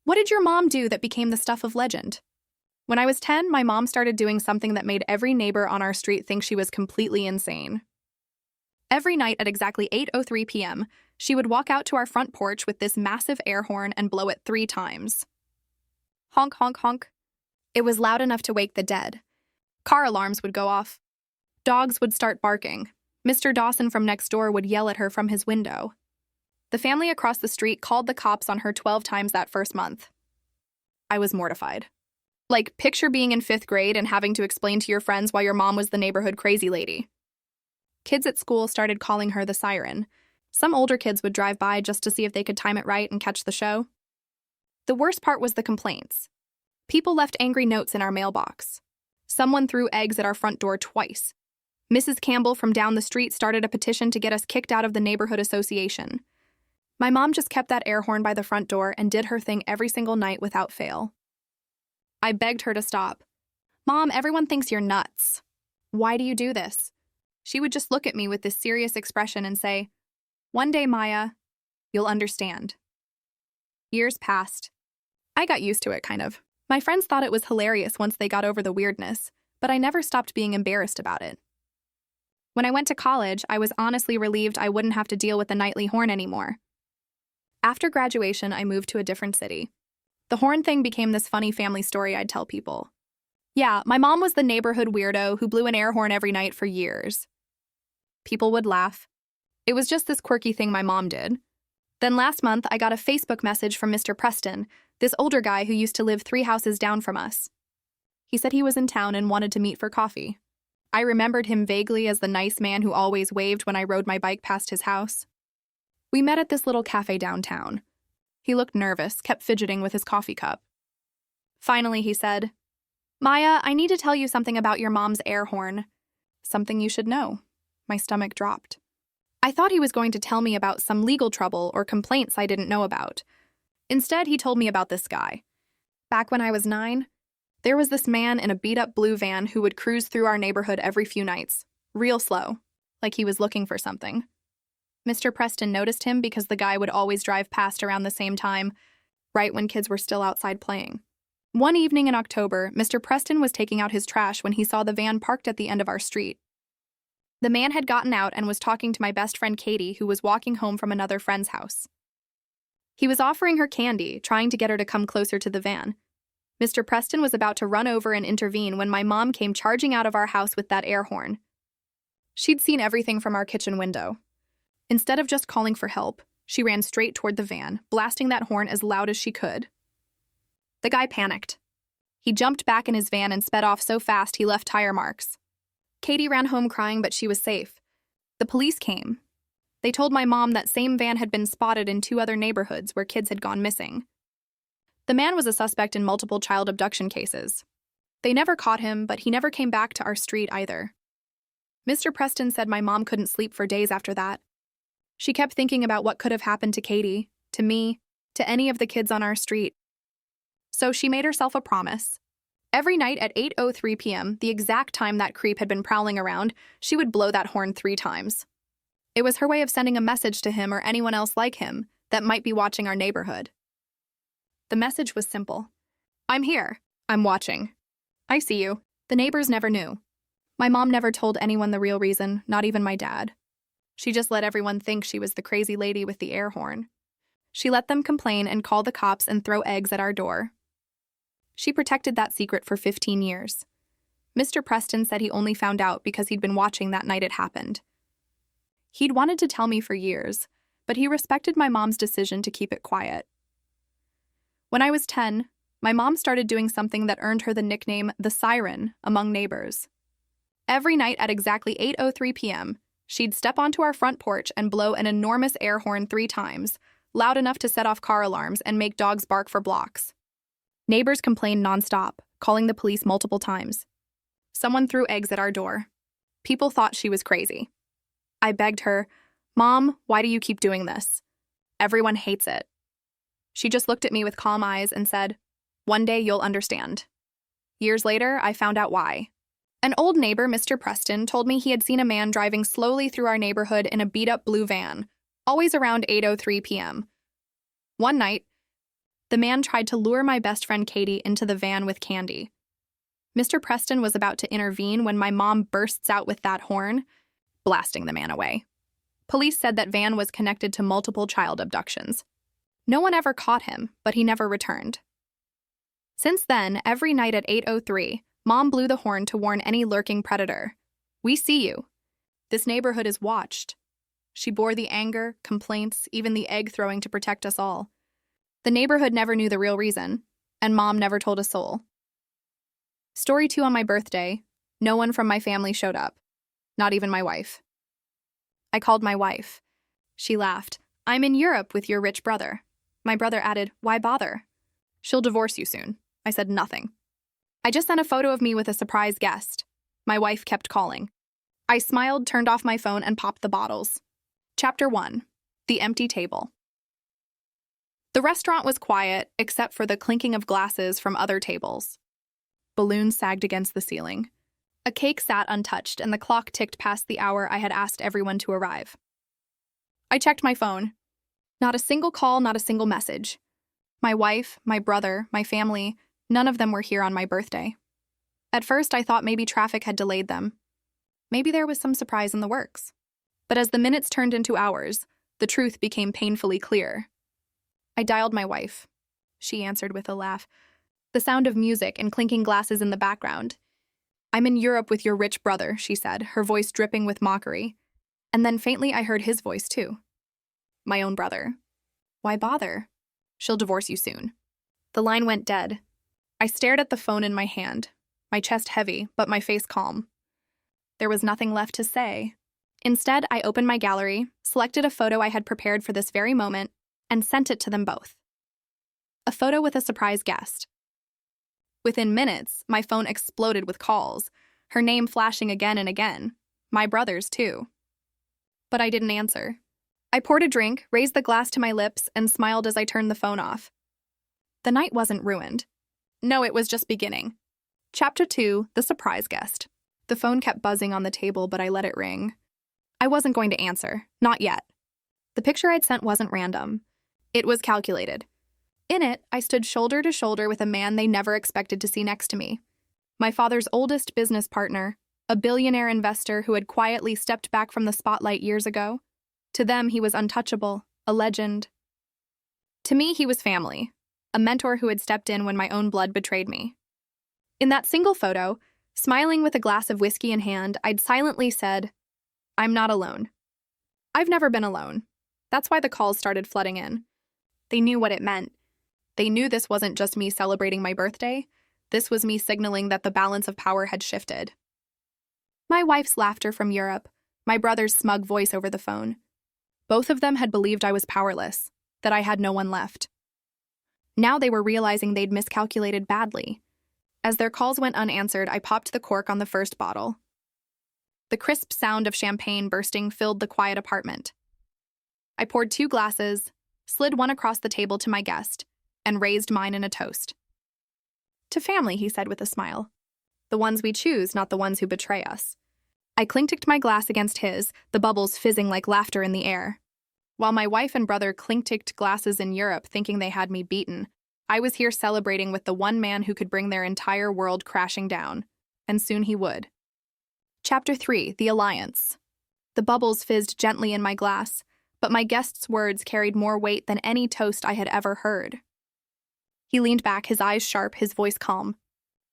What did your mom do that became the stuff of legend? When I was 10, my mom started doing something that made every neighbor on our street think she was completely insane. Every night at exactly 8:03 p.m., she would walk out to our front porch with this massive air horn and blow it 3 times. Honk, honk, honk. It was loud enough to wake the dead. Car alarms would go off. Dogs would start barking. Mr. Dawson from next door would yell at her from his window. The family across the street called the cops on her 12 times that first month. I was mortified. Like, picture being in 5th grade and having to explain to your friends why your mom was the neighborhood crazy lady. Kids at school started calling her the siren. Some older kids would drive by just to see if they could time it right and catch the show. The worst part was the complaints. People left angry notes in our mailbox. Someone threw eggs at our front door twice. Mrs. Campbell from down the street started a petition to get us kicked out of the neighborhood association. My mom just kept that air horn by the front door and did her thing every single night without fail. I begged her to stop. Mom, everyone thinks you're nuts. Why do you do this? She would just look at me with this serious expression and say, "One day, Maya, you'll understand." Years passed. I got used to it, kind of. My friends thought it was hilarious once they got over the weirdness, but I never stopped being embarrassed about it. When I went to college, I was honestly relieved I wouldn't have to deal with the nightly horn anymore. After graduation, I moved to a different city. The horn thing became this funny family story I'd tell people. Yeah, my mom was the neighborhood weirdo who blew an air horn every night for years. People would laugh. It was just this quirky thing my mom did. Then last month, I got a Facebook message from Mr. Preston, this older guy who used to live 3 houses down from us. He said he was in town and wanted to meet for coffee. I remembered him vaguely as the nice man who always waved when I rode my bike past his house. We met at this little cafe downtown. He looked nervous, kept fidgeting with his coffee cup. Finally, he said, "Maya, I need to tell you something about your mom's air horn. Something you should know." My stomach dropped. I thought he was going to tell me about some legal trouble or complaints I didn't know about. Instead, he told me about this guy. Back when I was 9, there was this man in a beat-up blue van who would cruise through our neighborhood every few nights, real slow, like he was looking for something. Mr. Preston noticed him because the guy would always drive past around the same time, right when kids were still outside playing. One evening in October, Mr. Preston was taking out his trash when he saw the van parked at the end of our street. The man had gotten out and was talking to my best friend Katie, who was walking home from another friend's house. He was offering her candy, trying to get her to come closer to the van. Mr. Preston was about to run over and intervene when my mom came charging out of our house with that air horn. She'd seen everything from our kitchen window. Instead of just calling for help, she ran straight toward the van, blasting that horn as loud as she could. The guy panicked. He jumped back in his van and sped off so fast he left tire marks. Katie ran home crying, but she was safe. The police came. They told my mom that same van had been spotted in 2 other neighborhoods where kids had gone missing. The man was a suspect in multiple child abduction cases. They never caught him, but he never came back to our street either. Mr. Preston said my mom couldn't sleep for days after that. She kept thinking about what could have happened to Katie, to me, to any of the kids on our street. So she made herself a promise. Every night at 8:03 p.m., the exact time that creep had been prowling around, she would blow that horn 3 times. It was her way of sending a message to him or anyone else like him that might be watching our neighborhood. The message was simple. "I'm here. I'm watching. I see you." The neighbors never knew. My mom never told anyone the real reason, not even my dad. She just let everyone think she was the crazy lady with the air horn. She let them complain and call the cops and throw eggs at our door. She protected that secret for 15 years. Mr. Preston said he only found out because he'd been watching that night it happened. He'd wanted to tell me for years, but he respected my mom's decision to keep it quiet. When I was 10, my mom started doing something that earned her the nickname the Siren among neighbors. Every night at exactly 8:03 p.m., she'd step onto our front porch and blow an enormous air horn 3 times, loud enough to set off car alarms and make dogs bark for blocks. Neighbors complained nonstop, calling the police multiple times. Someone threw eggs at our door. People thought she was crazy. I begged her, "Mom, why do you keep doing this? Everyone hates it." She just looked at me with calm eyes and said, "One day you'll understand." Years later, I found out why. An old neighbor, Mr. Preston, told me he had seen a man driving slowly through our neighborhood in a beat-up blue van, always around 8:03 p.m. One night, The man tried to lure my best friend Katie into the van with candy. Mr. Preston was about to intervene when my mom bursts out with that horn, blasting the man away. Police said that van was connected to multiple child abductions. No one ever caught him, but he never returned. Since then, every night at 8:03, Mom blew the horn to warn any lurking predator. "We see you. This neighborhood is watched." She bore the anger, complaints, even the egg throwing to protect us all. The neighborhood never knew the real reason, and Mom never told a soul. Story 2 on my birthday, no one from my family showed up. Not even my wife. I called my wife. She laughed. "I'm in Europe with your rich brother." My brother added, "Why bother? She'll divorce you soon." I said nothing. I just sent a photo of me with a surprise guest. My wife kept calling. I smiled, turned off my phone, and popped the bottles. Chapter 1. The Empty Table. The restaurant was quiet, except for the clinking of glasses from other tables. Balloons sagged against the ceiling. A cake sat untouched, and the clock ticked past the hour I had asked everyone to arrive. I checked my phone. Not a single call, not a single message. My wife, my brother, my family, none of them were here on my birthday. At first, I thought maybe traffic had delayed them. Maybe there was some surprise in the works. But as the minutes turned into hours, the truth became painfully clear. I dialed my wife. She answered with a laugh. The sound of music and clinking glasses in the background. "I'm in Europe with your rich brother," she said, her voice dripping with mockery. And then faintly I heard his voice too. My own brother. "Why bother? She'll divorce you soon." The line went dead. I stared at the phone in my hand, my chest heavy, but my face calm. There was nothing left to say. Instead, I opened my gallery, selected a photo I had prepared for this very moment, and sent it to them both. A photo with a surprise guest. Within minutes, my phone exploded with calls, her name flashing again and again, my brother's too. But I didn't answer. I poured a drink, raised the glass to my lips, and smiled as I turned the phone off. The night wasn't ruined. No, it was just beginning. Chapter 2, The Surprise Guest. The phone kept buzzing on the table, but I let it ring. I wasn't going to answer, not yet. The picture I'd sent wasn't random. It was calculated. In it, I stood shoulder to shoulder with a man they never expected to see next to me. My father's oldest business partner, a billionaire investor who had quietly stepped back from the spotlight years ago. To them, he was untouchable, a legend. To me, he was family, a mentor who had stepped in when my own blood betrayed me. In that single photo, smiling with a glass of whiskey in hand, I'd silently said, "I'm not alone." I've never been alone. That's why the calls started flooding in. They knew what it meant. They knew this wasn't just me celebrating my birthday. This was me signaling that the balance of power had shifted. My wife's laughter from Europe, my brother's smug voice over the phone. Both of them had believed I was powerless, that I had no one left. Now they were realizing they'd miscalculated badly. As their calls went unanswered, I popped the cork on the first bottle. The crisp sound of champagne bursting filled the quiet apartment. I poured 2 glasses, slid one across the table to my guest, and raised mine in a toast. "To family," he said with a smile. "The ones we choose, not the ones who betray us." I clinked my glass against his, the bubbles fizzing like laughter in the air. While my wife and brother clinked glasses in Europe thinking they had me beaten, I was here celebrating with the one man who could bring their entire world crashing down. And soon he would. Chapter 3, The Alliance. The bubbles fizzed gently in my glass, but my guest's words carried more weight than any toast I had ever heard. He leaned back, his eyes sharp, his voice calm.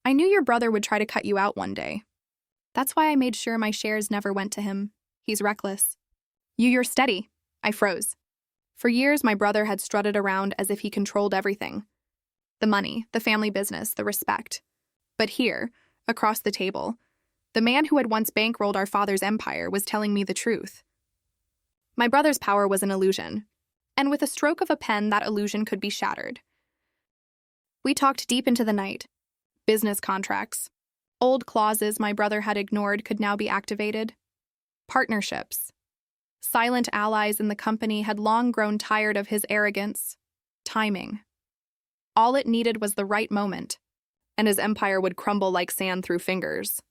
"I knew your brother would try to cut you out one day. That's why I made sure my shares never went to him. He's reckless." You're steady." I froze. For years, my brother had strutted around as if he controlled everything. The money, the family business, the respect. But here, across the table, the man who had once bankrolled our father's empire was telling me the truth. My brother's power was an illusion, and with a stroke of a pen, that illusion could be shattered. We talked deep into the night. Business contracts. Old clauses my brother had ignored could now be activated. Partnerships. Silent allies in the company had long grown tired of his arrogance. Timing. All it needed was the right moment, and his empire would crumble like sand through fingers.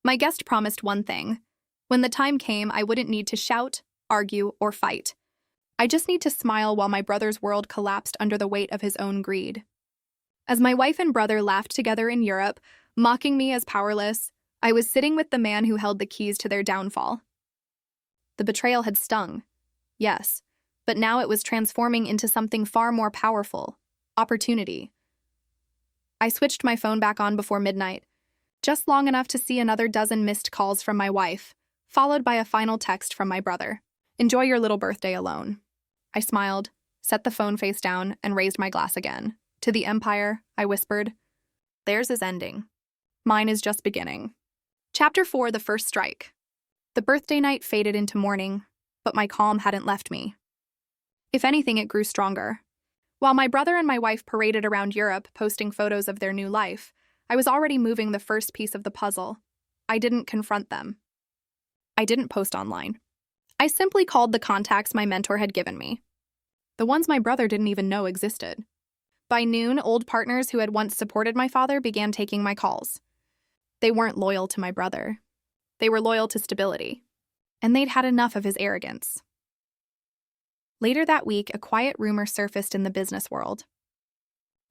My guest promised one thing. When the time came, I wouldn't need to shout, argue, or fight. I just need to smile while my brother's world collapsed under the weight of his own greed. As my wife and brother laughed together in Europe, mocking me as powerless, I was sitting with the man who held the keys to their downfall. The betrayal had stung, yes, but now it was transforming into something far more powerful: opportunity. I switched my phone back on before midnight, just long enough to see another dozen missed calls from my wife, followed by a final text from my brother. "Enjoy your little birthday alone." I smiled, set the phone face down, and raised my glass again. "To the Empire," I whispered. "Theirs is ending. Mine is just beginning." Chapter 4: The First Strike. The birthday night faded into morning, but my calm hadn't left me. If anything, it grew stronger. While my brother and my wife paraded around Europe posting photos of their new life, I was already moving the first piece of the puzzle. I didn't confront them. I didn't post online. I simply called the contacts my mentor had given me. The ones my brother didn't even know existed. By noon, old partners who had once supported my father began taking my calls. They weren't loyal to my brother. They were loyal to stability. And they'd had enough of his arrogance. Later that week, a quiet rumor surfaced in the business world.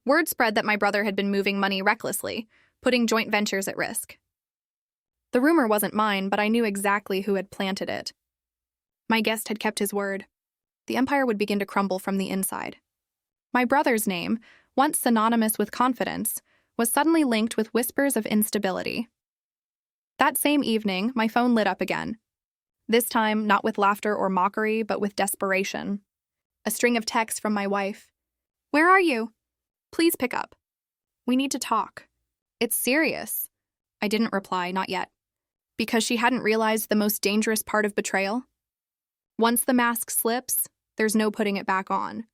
Word spread that my brother had been moving money recklessly, putting joint ventures at risk. The rumor wasn't mine, but I knew exactly who had planted it. My guest had kept his word. The empire would begin to crumble from the inside. My brother's name, once synonymous with confidence, was suddenly linked with whispers of instability. That same evening, my phone lit up again. This time, not with laughter or mockery, but with desperation. A string of texts from my wife. "Where are you? Please pick up. We need to talk. It's serious." I didn't reply, not yet. Because she hadn't realized the most dangerous part of betrayal. Once the mask slips, there's no putting it back on.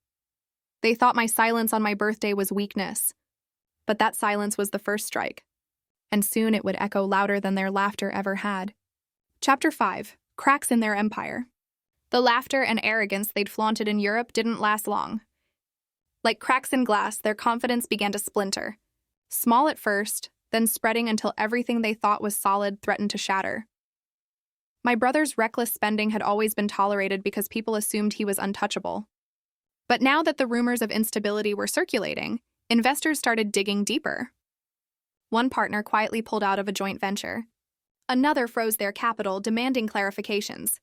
They thought my silence on my birthday was weakness. But that silence was the first strike. And soon it would echo louder than their laughter ever had. Chapter 5: Cracks in their empire. The laughter and arrogance they'd flaunted in Europe didn't last long. Like cracks in glass, their confidence began to splinter. Small at first, then spreading until everything they thought was solid threatened to shatter. My brother's reckless spending had always been tolerated because people assumed he was untouchable. But now that the rumors of instability were circulating, investors started digging deeper. One partner quietly pulled out of a joint venture. Another froze their capital, demanding clarifications.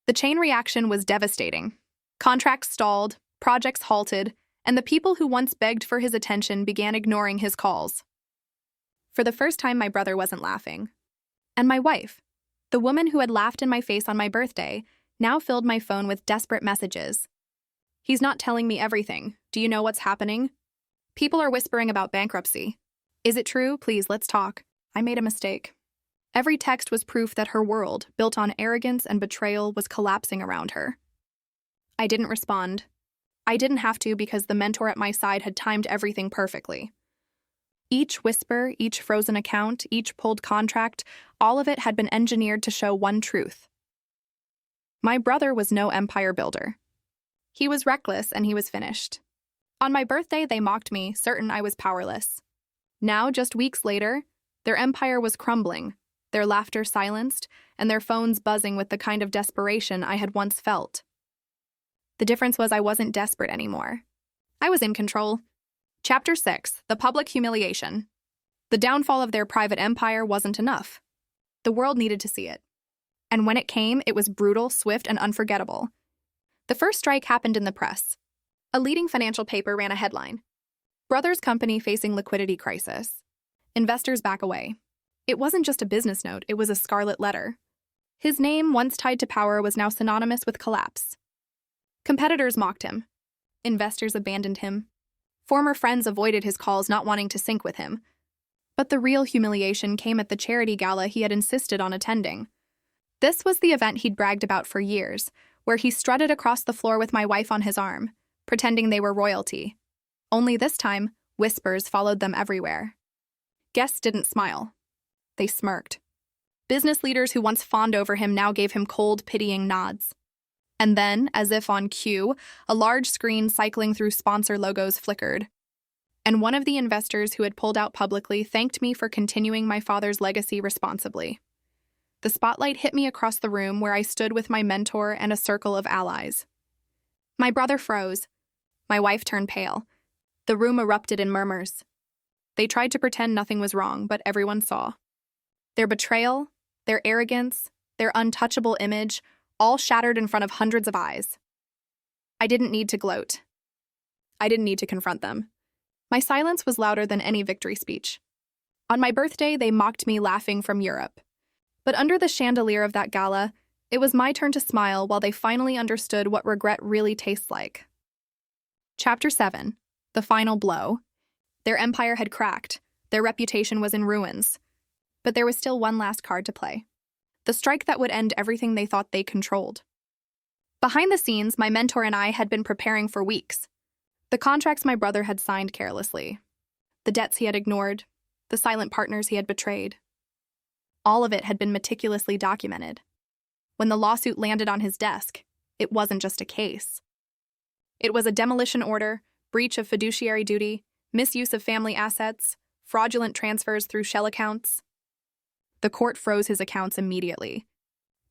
The chain reaction was devastating. Contracts stalled, projects halted, and the people who once begged for his attention began ignoring his calls. For the first time, my brother wasn't laughing. And my wife, the woman who had laughed in my face on my birthday, now filled my phone with desperate messages. "He's not telling me everything. Do you know what's happening? People are whispering about bankruptcy. Is it true? Please, let's talk. I made a mistake." Every text was proof that her world, built on arrogance and betrayal, was collapsing around her. I didn't respond. I didn't have to because the mentor at my side had timed everything perfectly. Each whisper, each frozen account, each pulled contract, all of it had been engineered to show one truth. My brother was no empire builder. He was reckless and he was finished. On my birthday, they mocked me, certain I was powerless. Now, just weeks later, their empire was crumbling, their laughter silenced, and their phones buzzing with the kind of desperation I had once felt. The difference was I wasn't desperate anymore. I was in control. Chapter 6: The Public Humiliation. The downfall of their private empire wasn't enough. The world needed to see it. And when it came, it was brutal, swift, and unforgettable. The first strike happened in the press. A leading financial paper ran a headline: "Brothers Company Facing Liquidity Crisis. Investors Back Away." It wasn't just a business note, it was a scarlet letter. His name, once tied to power, was now synonymous with collapse. Competitors mocked him. Investors abandoned him. Former friends avoided his calls, not wanting to sync with him. But the real humiliation came at the charity gala he had insisted on attending. This was the event he'd bragged about for years, where he strutted across the floor with my wife on his arm, pretending they were royalty. Only this time, whispers followed them everywhere. Guests didn't smile. They smirked. Business leaders who once fawned over him now gave him cold, pitying nods. And then, as if on cue, a large screen cycling through sponsor logos flickered. And one of the investors who had pulled out publicly thanked me for continuing my father's legacy responsibly. The spotlight hit me across the room where I stood with my mentor and a circle of allies. My brother froze. My wife turned pale. The room erupted in murmurs. They tried to pretend nothing was wrong, but everyone saw. Their betrayal, their arrogance, their untouchable image, all shattered in front of hundreds of eyes. I didn't need to gloat. I didn't need to confront them. My silence was louder than any victory speech. On my birthday, they mocked me laughing from Europe. But under the chandelier of that gala, it was my turn to smile while they finally understood what regret really tastes like. Chapter 7. The Final Blow. Their empire had cracked. Their reputation was in ruins. But there was still one last card to play. The strike that would end everything they thought they controlled. Behind the scenes, my mentor and I had been preparing for weeks. The contracts my brother had signed carelessly. The debts he had ignored. The silent partners he had betrayed. All of it had been meticulously documented. When the lawsuit landed on his desk, it wasn't just a case. It was a demolition order, breach of fiduciary duty, misuse of family assets, fraudulent transfers through shell accounts. The court froze his accounts immediately.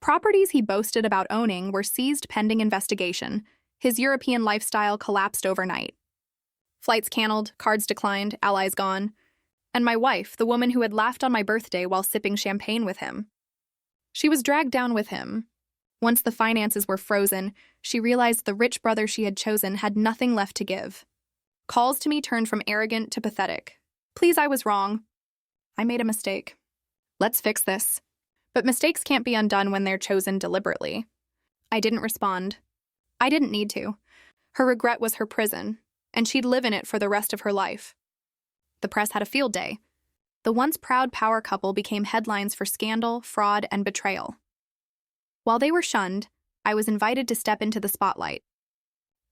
Properties he boasted about owning were seized pending investigation. His European lifestyle collapsed overnight. Flights canceled, cards declined, allies gone. And my wife, the woman who had laughed on my birthday while sipping champagne with him. She was dragged down with him. Once the finances were frozen, she realized the rich brother she had chosen had nothing left to give. Calls to me turned from arrogant to pathetic. Please, I was wrong. I made a mistake. Let's fix this. But mistakes can't be undone when they're chosen deliberately. I didn't respond. I didn't need to. Her regret was her prison, and she'd live in it for the rest of her life. The press had a field day. The once proud power couple became headlines for scandal, fraud, and betrayal. While they were shunned, I was invited to step into the spotlight.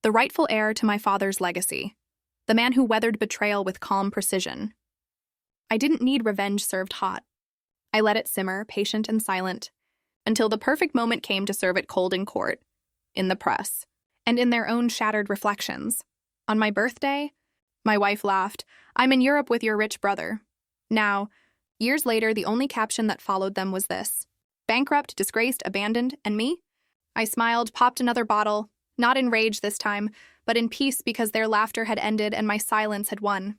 The rightful heir to my father's legacy. The man who weathered betrayal with calm precision. I didn't need revenge served hot. I let it simmer, patient and silent, until the perfect moment came to serve it cold in court, in the press, and in their own shattered reflections. On my birthday, my wife laughed, "I'm in Europe with your rich brother." Now, years later, the only caption that followed them was this: bankrupt, disgraced, abandoned, and me? I smiled, popped another bottle, not in rage this time, but in peace because their laughter had ended and my silence had won.